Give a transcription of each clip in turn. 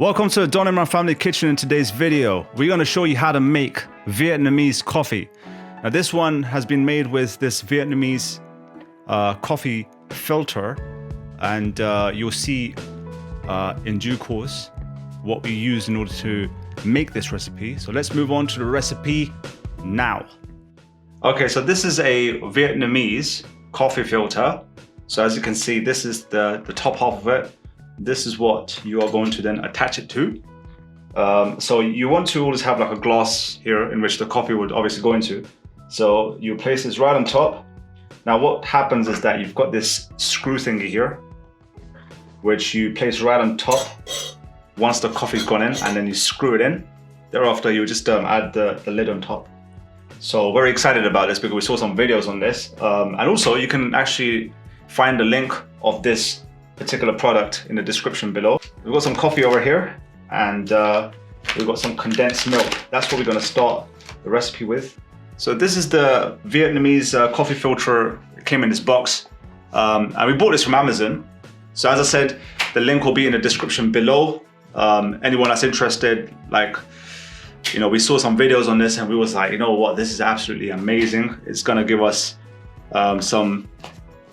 Welcome to the Imran.Family kitchen. In today's video, we're going to show you how to make Vietnamese coffee. Now this one has been made with this Vietnamese coffee filter, and you'll see in due course what we use in order to make this recipe. So let's move on to the recipe now. Okay, so this is a Vietnamese coffee filter. So as you can see, this is the top half of it. This is what you are going to then attach it to. So you want to always have like a glass here in which the coffee would obviously go into. So you place this right on top. Now what happens is that you've got this screw thingy here, which you place right on top once the coffee's gone in, and then you screw it in. Thereafter you just add the lid on top. So very excited about this because we saw some videos on this. And also you can actually find the link of this particular product in the description below. We've got some coffee over here, and we've got some condensed milk. That's what we're going to start the recipe with. So this is the Vietnamese coffee filter. It came in this box, and we bought this from Amazon. So as I said, the link will be in the description below. Anyone that's interested, like, you know, we saw some videos on this and we was like, you know what, this is absolutely amazing. It's going to give us some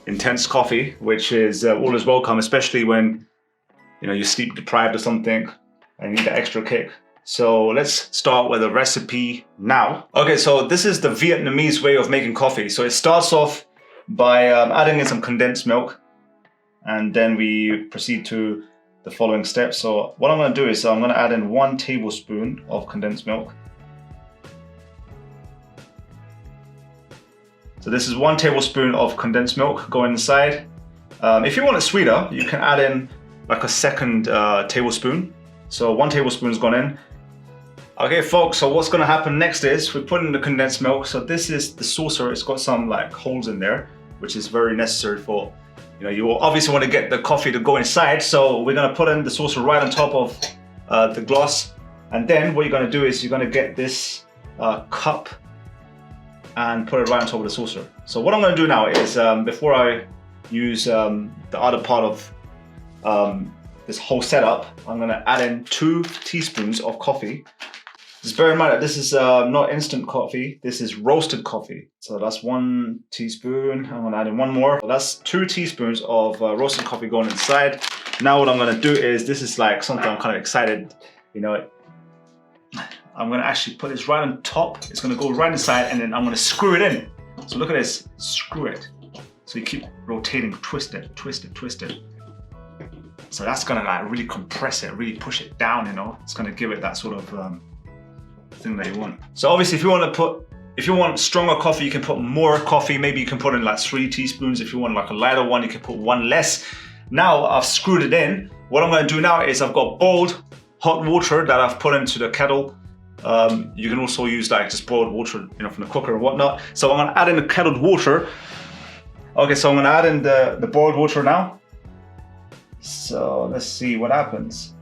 intense coffee, which is always welcome, especially when, you know, you're sleep deprived or something and you need that extra kick. So let's start with the recipe now. Okay, so this is the Vietnamese way of making coffee. So it starts off by adding in some condensed milk, and then we proceed to the following steps. So what I'm going to do is I'm going to add in 1 tablespoon of condensed milk. So this is 1 tablespoon of condensed milk going inside. If you want it sweeter, you can add in like a second tablespoon. So 1 tablespoon has gone in. Okay folks, so what's gonna happen next is we put in the condensed milk. So this is the saucer. It's got some like holes in there, which is very necessary for, you know, you will obviously want to get the coffee to go inside. So we're gonna put in the saucer right on top of the glass. And then what you're gonna do is you're gonna get this cup and put it right on top of the saucer. So what I'm going to do now is, before I use the other part of this whole setup, I'm going to add in 2 teaspoons of coffee. Just bear in mind that this is not instant coffee, this is roasted coffee. So that's 1 teaspoon, I'm going to add in 1 more. So that's 2 teaspoons of roasted coffee going inside. Now what I'm going to do is, this is like something I'm kind of excited, you know, I'm going to actually put this right on top. It's going to go right inside, and then I'm going to screw it in. So look at this, screw it. So you keep rotating, twist it, twist it, twist it. So that's going to like really compress it, really push it down, you know. It's going to give it that sort of thing that you want. So obviously if you want stronger coffee, you can put more coffee. Maybe you can put in like 3 teaspoons. If you want like a lighter one, you can put 1 less. Now I've screwed it in. What I'm going to do now is I've got boiled hot water that I've put into the kettle. You can also use like just boiled water, you know, from the cooker or whatnot. So I'm going to add in the kettled water. Okay, so I'm going to add in the boiled water now. So let's see what happens.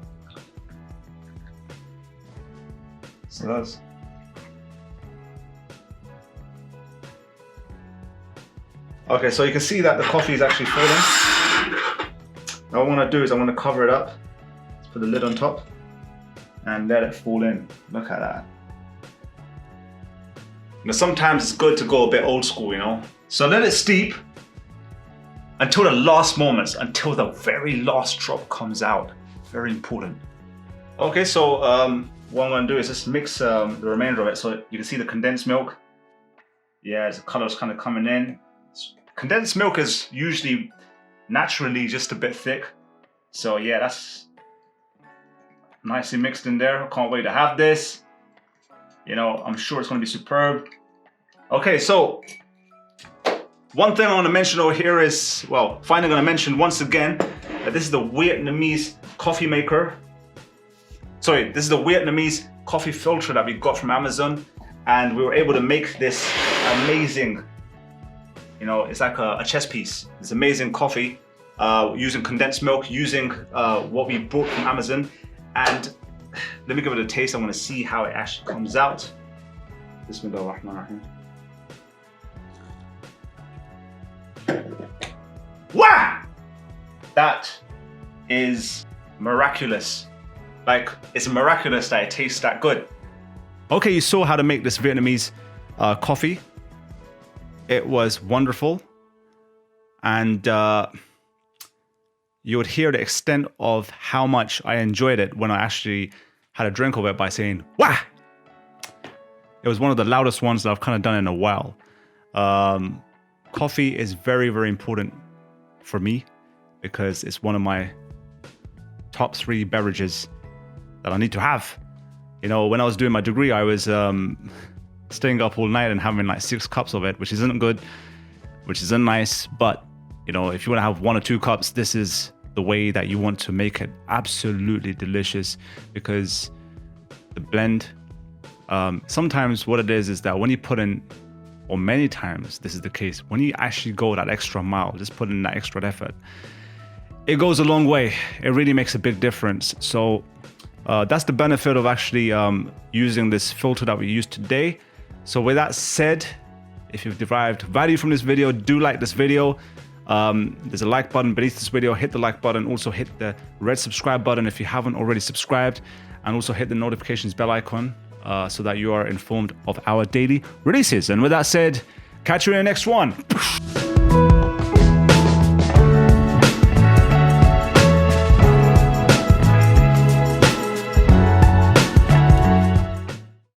So that's... Okay, so you can see that the coffee is actually falling. Now what I'm going to do is I'm going to cover it up. Let's put the lid on top and let it fall in. Look at that. Now sometimes it's good to go a bit old school, you know. So let it steep until the last moments, until the very last drop comes out. Very important. Okay, so what I'm gonna do is just mix the remainder of it. So you can see the condensed milk. Yeah, the color's kind of coming in. Condensed milk is usually naturally just a bit thick. So yeah, that's nicely mixed in there. I can't wait to have this. You know, I'm sure it's going to be superb. Okay, so one thing I want to mention over here is, well, finally going to mention once again that this is the Vietnamese coffee maker. Sorry, this is the Vietnamese coffee filter that we got from Amazon, and we were able to make this amazing, you know, it's like a chess piece. It's amazing coffee using condensed milk, using what we bought from Amazon. And let me give it a taste. I want to see how it actually comes out. Bismillahirrahmanirrahim. Wow! That is miraculous. Like, it's miraculous that it tastes that good. Okay, you saw how to make this Vietnamese coffee. It was wonderful. And you would hear the extent of how much I enjoyed it when I actually had a drink of it by saying, "Wah!" It was one of the loudest ones that I've kind of done in a while. Coffee is very, very important for me because it's one of my top 3 beverages that I need to have. You know, when I was doing my degree, I was staying up all night and having like 6 cups of it, which isn't good, which isn't nice. But, you know, if you want to have 1 or 2 cups, this is the way that you want to make it. Absolutely delicious, because the blend, sometimes what it is that when you put in, or many times this is the case, when you actually go that extra mile, just put in that extra effort, it goes a long way. It really makes a big difference. So that's the benefit of actually using this filter that we use today. So with that said, if you've derived value from this video, do like this video. There's a like button beneath this video. Hit the like button. Also hit the red subscribe button if you haven't already subscribed, and also hit the notifications bell icon so that you are informed of our daily releases. And with that said, catch you in the next one.